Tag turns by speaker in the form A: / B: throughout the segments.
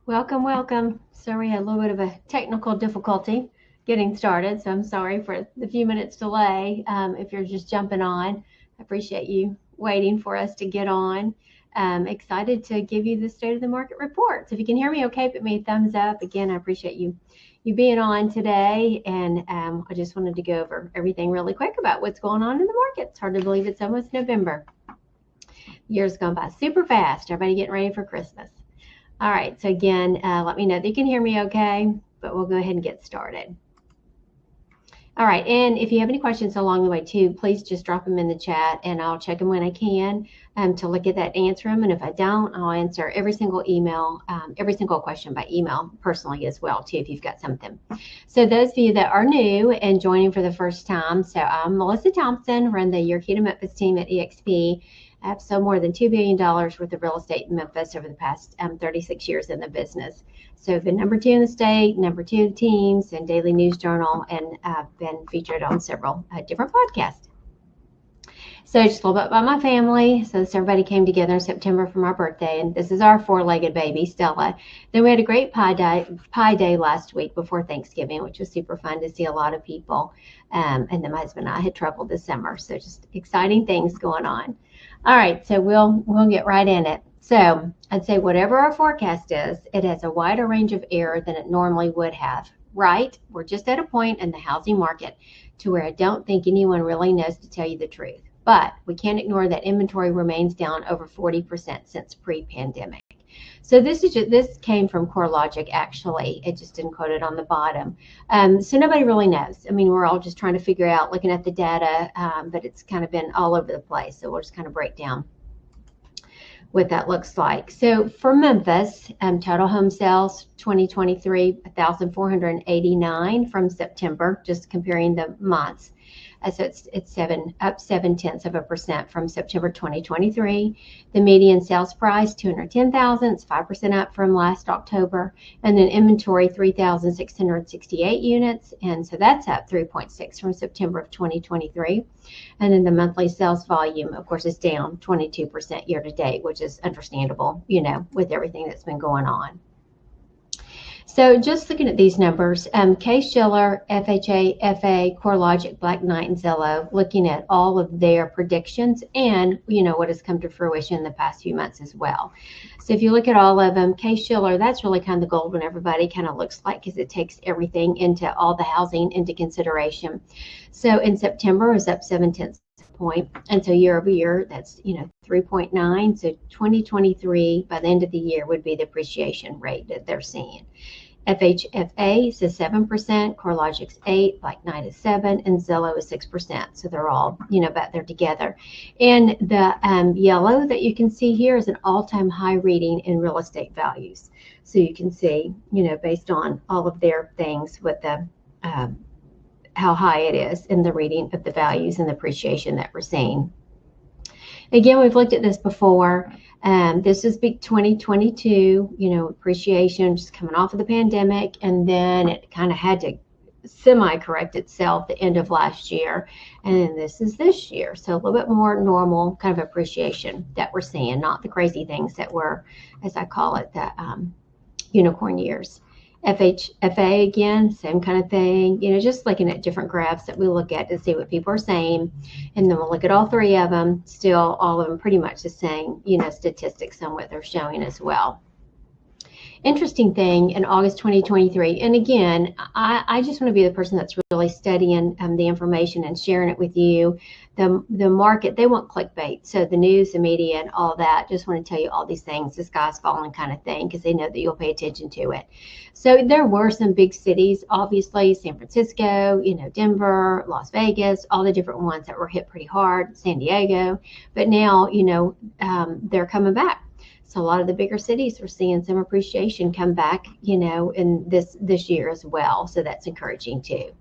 A: Welcome, welcome. So we had a little bit of a technical difficulty getting started, so I'm sorry for the few minutes delay. If you're just jumping on, I appreciate you waiting for us to get on. Excited to give you the state of the market report. So if you can hear me okay, put me a thumbs up. Again, I appreciate you being on today, and I just wanted to go over everything really quick about what's going on in the market. It's hard to believe it's almost November. Year's gone by super fast. Everybody getting ready for Christmas. All right, so again, let me know that you can hear me okay, but we'll go ahead and get started. All right, and if you have any questions along the way too, please just drop them in the chat and I'll check them when I can to look at that, answer them. And if I don't, I'll answer every single email, every single question by email personally as well too, if you've got something. So those of you that are new and joining for the first time, so I'm Melissa Thompson, run the Your Key to Memphis team at eXp. I have sold more than $2 billion worth of real estate in Memphis over the past 36 years in the business. So I've been number 2 in the state, number 2 in teams and Daily News Journal, and I've been featured on several different podcasts. So just a little bit about my family. So everybody came together in September for my birthday, and this is our 4-legged baby, Stella. Then we had a great pie day last week before Thanksgiving, which was super fun to see a lot of people. And then my husband and I had traveled this summer, so just exciting things going on. All right, so we'll get right in it. So I'd say whatever our forecast is, it has a wider range of error than it normally would have. Right? We're just at a point in the housing market to where I don't think anyone really knows to tell you the truth. But we can't ignore that inventory remains down over 40% since pre-pandemic. So this came from CoreLogic, actually. It just didn't quote it on the bottom. So nobody really knows. I mean, we're all just trying to figure out, looking at the data, but it's kind of been all over the place. So we'll just kind of break down what that looks like. So for Memphis, total home sales 2023, 1,489 from September, just comparing the months. So it's up 0.7% from September 2023. The median sales price 210,000. It's 5% up from last October. And then inventory 3,668 units, and so that's up 3.6 from September of 2023. And then the monthly sales volume, of course, is down 22% year to date, which is understandable, with everything that's been going on. So just looking at these numbers, Case-Shiller, FHA, FA, CoreLogic, Black Knight, and Zillow, looking at all of their predictions and, what has come to fruition in the past few months as well. So if you look at all of them, Case-Shiller, that's really kind of the gold one everybody kind of looks like, because it takes everything into all the housing into consideration. So in September, it was up 0.7 point, and so year over year, that's 3.9. So 2023 by the end of the year would be the appreciation rate that they're seeing. FHFA is 7%, CoreLogic's 8%, Black Knight is 7%, and Zillow is 6%. So they're all about there together. And the yellow that you can see here is an all-time high reading in real estate values. So you can see based on all of their things with the how high it is in the reading of the values and the appreciation that we're seeing. Again, we've looked at this before. This is big 2022, appreciation just coming off of the pandemic, and then it kind of had to semi-correct itself the end of last year, and then this is this year. So a little bit more normal kind of appreciation that we're seeing, not the crazy things that were, as I call it, the unicorn years. FHFA, again, same kind of thing, just looking at different graphs that we look at to see what people are saying. And then we'll look at all three of them, still all of them pretty much the same, statistics on what they're showing as well. Interesting thing in August 2023, and again, I just want to be the person that's really studying the information and sharing it with you. The market, they want clickbait, so the news, the media, and all that just want to tell you all these things, the sky's falling kind of thing, because they know that you'll pay attention to it. So there were some big cities, obviously, San Francisco, Denver, Las Vegas, all the different ones that were hit pretty hard, San Diego, but now, they're coming back. So a lot of the bigger cities are seeing some appreciation come back, in this year as well. So that's encouraging too.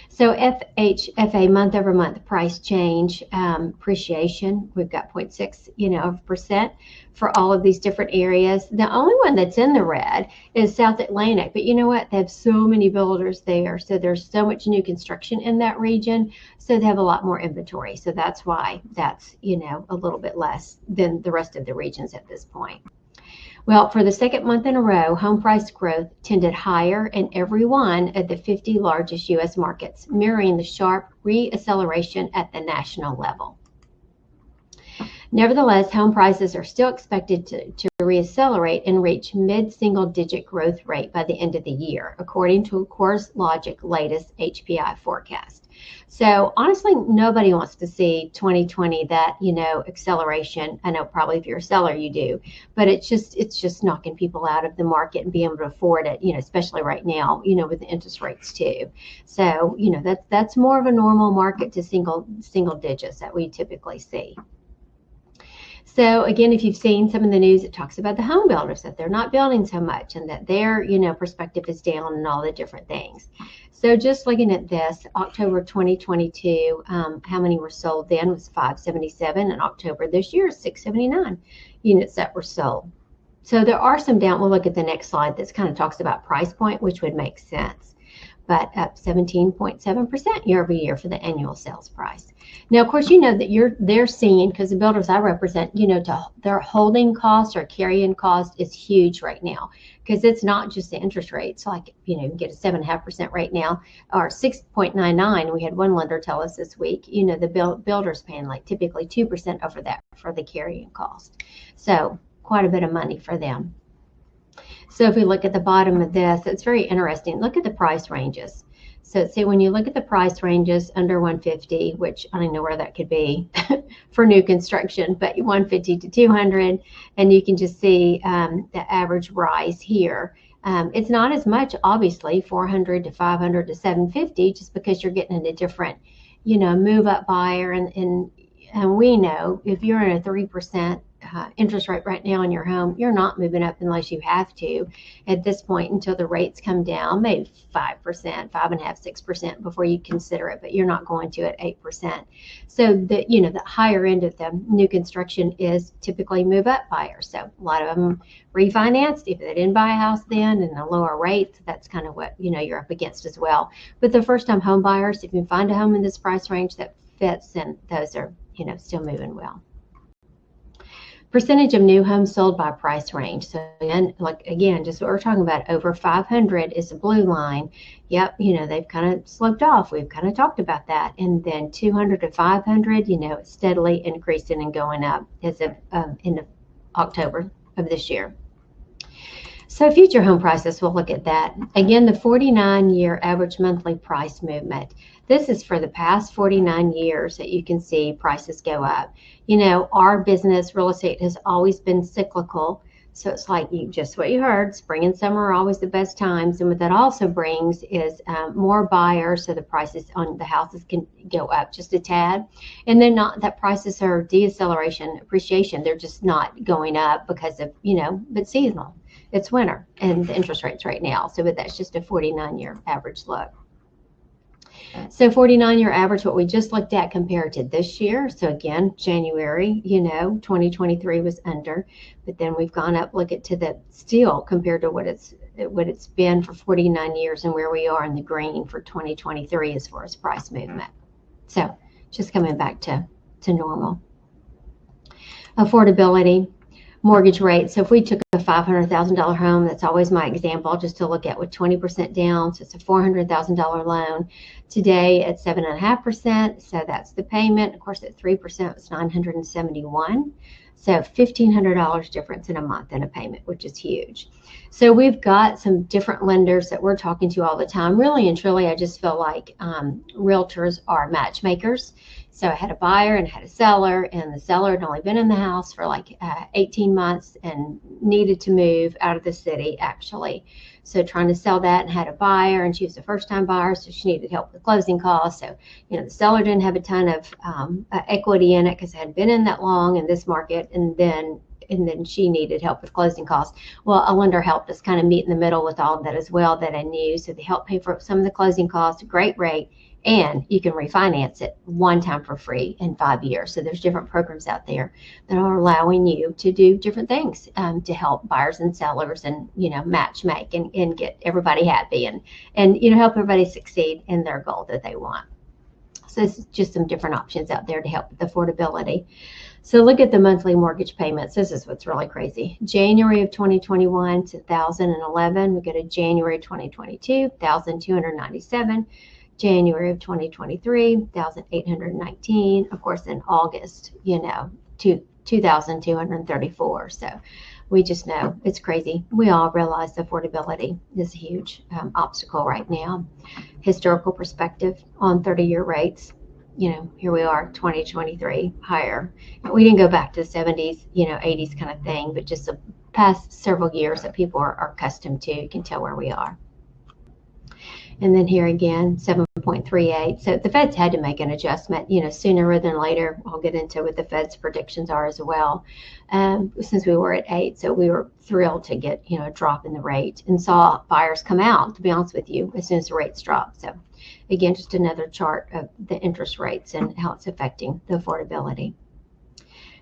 A: So FHFA month over month price change, appreciation, we've got 0.6%, for all of these different areas. The only one that's in the red is South Atlantic, but you know what? They have so many builders there. So there's so much new construction in that region. So they have a lot more inventory. So that's why that's, a little bit less than the rest of the regions at this point. Well, for the second month in a row, home price growth tended higher in every one of the 50 largest U.S. markets, mirroring the sharp reacceleration at the national level. Nevertheless, home prices are still expected to reaccelerate and reach mid-single-digit growth rate by the end of the year, according to CoreLogic's latest HPI forecast. So honestly, nobody wants to see 2020 that, acceleration. I know probably if you're a seller, you do, but it's just knocking people out of the market and being able to afford it, especially right now, with the interest rates too. So, that's more of a normal market to single digits that we typically see. So again, if you've seen some of the news, it talks about the home builders, that they're not building so much and that their, perspective is down and all the different things. So just looking at this, October 2022, how many were sold then was 577, and October this year is 679 units that were sold. So there are some down. We'll look at the next slide that kind of talks about price point, which would make sense, but up 17.7% year over year for the annual sales price. Now, of course, that they're seeing, because the builders I represent, their holding cost or carrying cost is huge right now, because it's not just the interest rates. Like, you can get a 7.5% right now, or 6.99. We had one lender tell us this week, the builder's paying like typically 2% over that for the carrying cost. So quite a bit of money for them. So if we look at the bottom of this, it's very interesting. Look at the price ranges. So see, when you look at the price ranges under 150, which I don't know where that could be for new construction, but 150 to 200, and you can just see the average rise here. It's not as much, obviously, 400 to 500 to 750, just because you're getting a different, move up buyer. And we know if you're in a 3% interest rate right now in your home, you're not moving up unless you have to at this point until the rates come down, maybe 5%, 5.5%, 6% before you consider it, but you're not going to at 8%. So the higher end of the new construction is typically move up buyers. So a lot of them refinanced if they didn't buy a house then, and the lower rates, that's kind of what you're up against as well. But the first time home buyers, if you find a home in this price range that fits, then those are still moving well. Percentage of new homes sold by price range. So again, just what we're talking about, over 500 is the blue line. Yep, they've kind of sloped off. We've kind of talked about that. And then 200 to 500, it's steadily increasing and going up as of in October of this year. So future home prices, we'll look at that. Again, the 49-year average monthly price movement. This is for the past 49 years that you can see prices go up. Our business, real estate, has always been cyclical. So it's like just what you heard, spring and summer are always the best times. And what that also brings is more buyers, so the prices on the houses can go up just a tad. And then not that prices are deceleration, appreciation. They're just not going up because of, but seasonal. It's winter and the interest rates right now. So but that's just a 49-year average look. So 49-year average, what we just looked at compared to this year. So again, January, 2023 was under, but then we've gone up, look at to the still compared to what it's been for 49 years and where we are in the green for 2023 as far as price movement. So just coming back to normal. Affordability. Mortgage rate. So if we took a $500,000 home, that's always my example, just to look at with 20% down. So it's a $400,000 loan. Today at 7.5%. So that's the payment. Of course, at 3%, it's $971. So $1,500 difference in a month in a payment, which is huge. So we've got some different lenders that we're talking to all the time. Really and truly, I just feel like realtors are matchmakers. So I had a buyer and had a seller, and the seller had only been in the house for like 18 months and needed to move out of the city, actually. So trying to sell that, and had a buyer, and she was a first-time buyer, so she needed help with closing costs. So, the seller didn't have a ton of equity in it because it hadn't been in that long in this market, and then she needed help with closing costs. Well, a lender helped us kind of meet in the middle with all of that as well that I knew. So they helped pay for some of the closing costs, great rate. And you can refinance it one time for free in 5 years. So there's different programs out there that are allowing you to do different things to help buyers and sellers and, match make and get everybody happy and help everybody succeed in their goal that they want. So this is just some different options out there to help with affordability. So look at the monthly mortgage payments. This is what's really crazy. January of 2021 to 2011, we go to January 2022, 1,297. January of 2023, 1,819. Of course, in August, 2,234. So we just know it's crazy. We all realize affordability is a huge obstacle right now. Historical perspective on 30-year rates, here we are, 2023, higher. We didn't go back to the 70s, 80s kind of thing, but just the past several years that people are accustomed to. You can tell where we are. And then here again, 7.38. So the Feds had to make an adjustment, sooner rather than later. I'll get into what the Fed's predictions are as well. Since we were at 8, so we were thrilled to get, a drop in the rate and saw buyers come out, to be honest with you, as soon as the rates dropped. So again, just another chart of the interest rates and how it's affecting the affordability.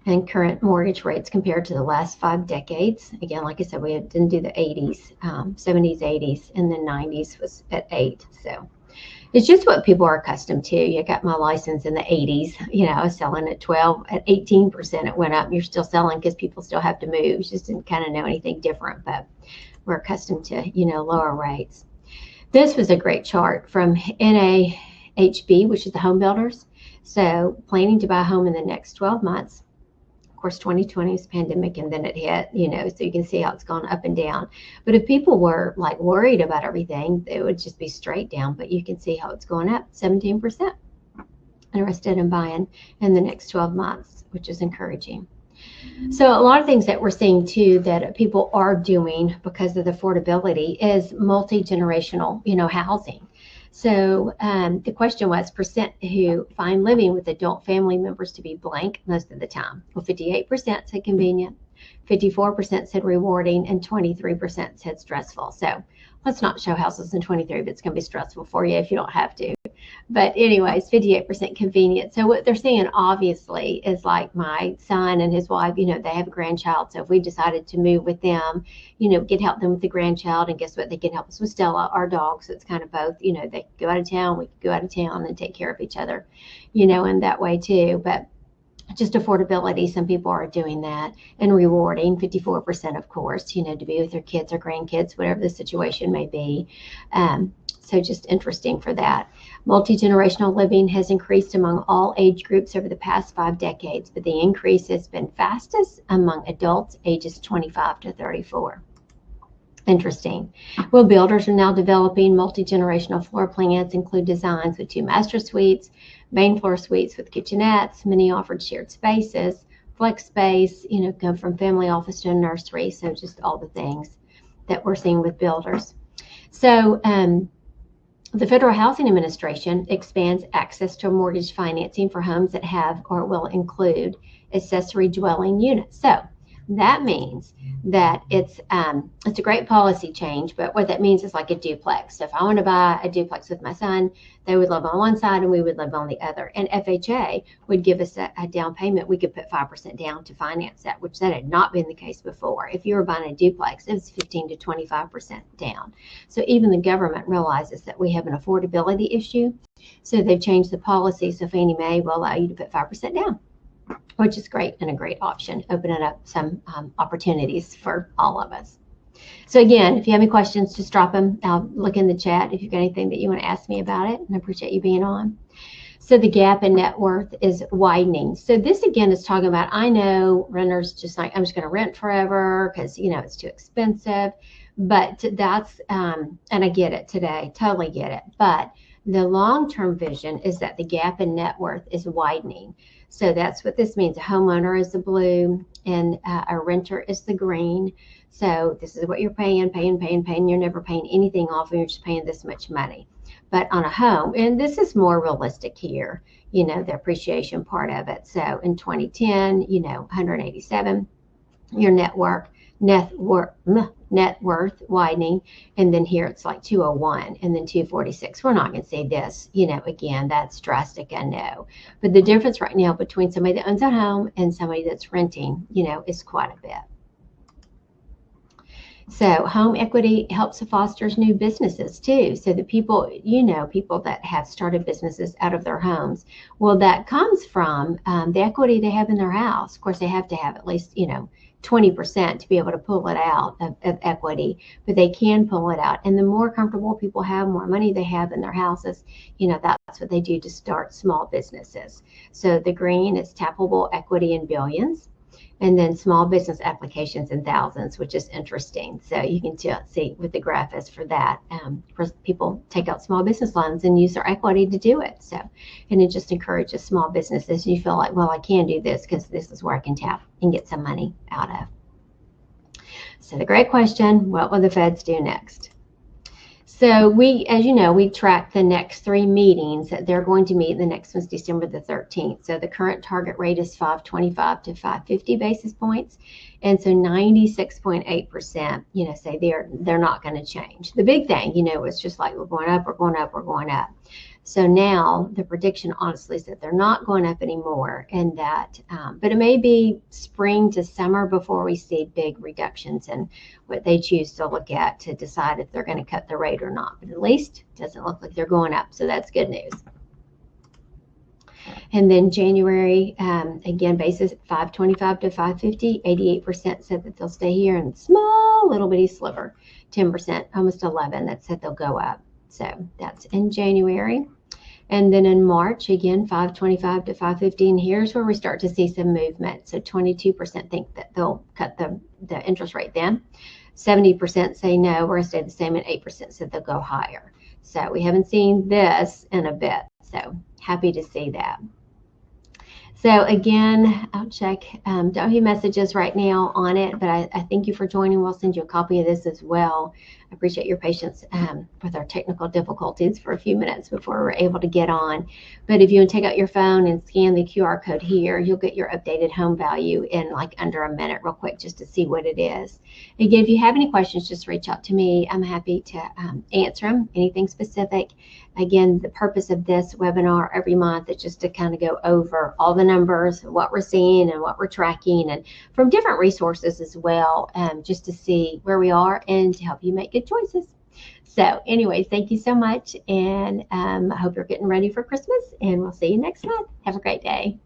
A: And current mortgage rates compared to the last 5 decades. Again, like I said, we didn't do the 80s, 70s, 80s, and then 90s was at 8. So it's just what people are accustomed to. You got my license in the 80s. I was selling at 12, at 18% it went up. You're still selling because people still have to move. You just didn't kind of know anything different, but we're accustomed to, lower rates. This was a great chart from NAHB, which is the home builders. So planning to buy a home in the next 12 months. Of course, 2020 was pandemic and then it hit, so you can see how it's gone up and down. But if people were like worried about everything, it would just be straight down. But you can see how it's going up, 17% interested in buying in the next 12 months, which is encouraging. So a lot of things that we're seeing too that people are doing because of the affordability is multi-generational, housing. So the question was percent who find living with adult family members to be blank most of the time. Well, 58% said convenient, 54% said rewarding, and 23% said stressful. So let's not show houses in 23, but it's going to be stressful for you if you don't have to. But anyways, 58% convenient. So what they're saying obviously is like my son and his wife, they have a grandchild. So if we decided to move with them, get help them with the grandchild, and guess what? They can help us with Stella, our dog. So it's kind of both, they could go out of town, we could go out of town and take care of each other, in that way too. But just affordability, some people are doing that, and rewarding, 54%, of course, to be with their kids or grandkids, whatever the situation may be. So just interesting for that. Multi-generational living has increased among all age groups over the past 5 decades, but the increase has been fastest among adults ages 25 to 34. Interesting. Well, builders are now developing multi-generational floor plans, include designs with 2 master suites, main floor suites with kitchenettes. Many offered shared spaces, flex space, go from family office to a nursery. So just all the things that we're seeing with builders. So the Federal Housing Administration expands access to mortgage financing for homes that have or will include accessory dwelling units. So that means that it's a great policy change, but what that means is like a duplex. So if I want to buy a duplex with my son, they would live on one side and we would live on the other. And FHA would give us a down payment. We could put 5% down to finance that, which that had not been the case before. If you were buying a duplex, it was 15 to 25% down. So even the government realizes that we have an affordability issue. So they've changed the policy. So Fannie Mae will allow you to put 5% down, which is great and a great option, opening up some opportunities for all of us. So again, if you have any questions, just drop them. I'll look in the chat if you've got anything that you want to ask me about it, and I appreciate you being on. So the gap in net worth is widening. So this again is talking about, I know renters just like, I'm just going to rent forever because, it's too expensive. But that's, and I get it today, totally get it. But the long-term vision is that the gap in net worth is widening. So that's what this means. A homeowner is the blue and a renter is the green. So this is what you're paying. You're never paying anything off and you're just paying this much money. But on a home, and this is more realistic here, the appreciation part of it. So in 2010, 187, your net worth widening, and then here it's like 201 and then 246. We're not going to say this, again, that's drastic, I know. But the difference right now between somebody that owns a home and somebody that's renting, is quite a bit. So home equity helps fosters new businesses too. So the people, people that have started businesses out of their homes, well, that comes from the equity they have in their house. Of course, they have to have at least, 20% to be able to pull it out of equity, but they can pull it out. And the more comfortable people have, more money they have in their houses, that's what they do to start small businesses. So the green is tappable equity in billions, and then small business applications in thousands, which is interesting. So you can see what the graph is for that. People take out small business loans and use their equity to do it. So, and it just encourages small businesses. You feel like, well, I can do this because this is where I can tap and get some money out of. So the great question, what will the feds do next? So we, as you know, we track the next 3 meetings that they're going to meet. The next one's December the 13th. So the current target rate is 525 to 550 basis points. And so 96.8%, say they're not going to change. The big thing, was just like we're going up, we're going up, we're going up. So now the prediction, honestly, is that they're not going up anymore, and that, but it may be spring to summer before we see big reductions in what they choose to look at to decide if they're going to cut the rate or not. But at least it doesn't look like they're going up, so that's good news. And then January, again, basis 525 to 550, 88% said that they'll stay here, and small little bitty sliver, 10%, almost 11, that said they'll go up. So that's in January. And then in March, again, 525 to 550. And here's where we start to see some movement. So 22% think that they'll cut the interest rate then. 70% say no, we're going to stay the same, and 8% said they'll go higher. So we haven't seen this in a bit. So happy to see that. So again, I'll check. Don't have messages right now on it, but I thank you for joining. We'll send you a copy of this as well. I appreciate your patience with our technical difficulties for a few minutes before we're able to get on. But if you take out your phone and scan the QR code here, you'll get your updated home value in like under a minute real quick just to see what it is. Again, if you have any questions, just reach out to me. I'm happy to answer them, anything specific. Again, the purpose of this webinar every month is just to kind of go over all the numbers, what we're seeing and what we're tracking, and from different resources as well, just to see where we are and to help you make good choices. So anyways, thank you so much, and I hope you're getting ready for Christmas, and we'll see you next month. Have a great day.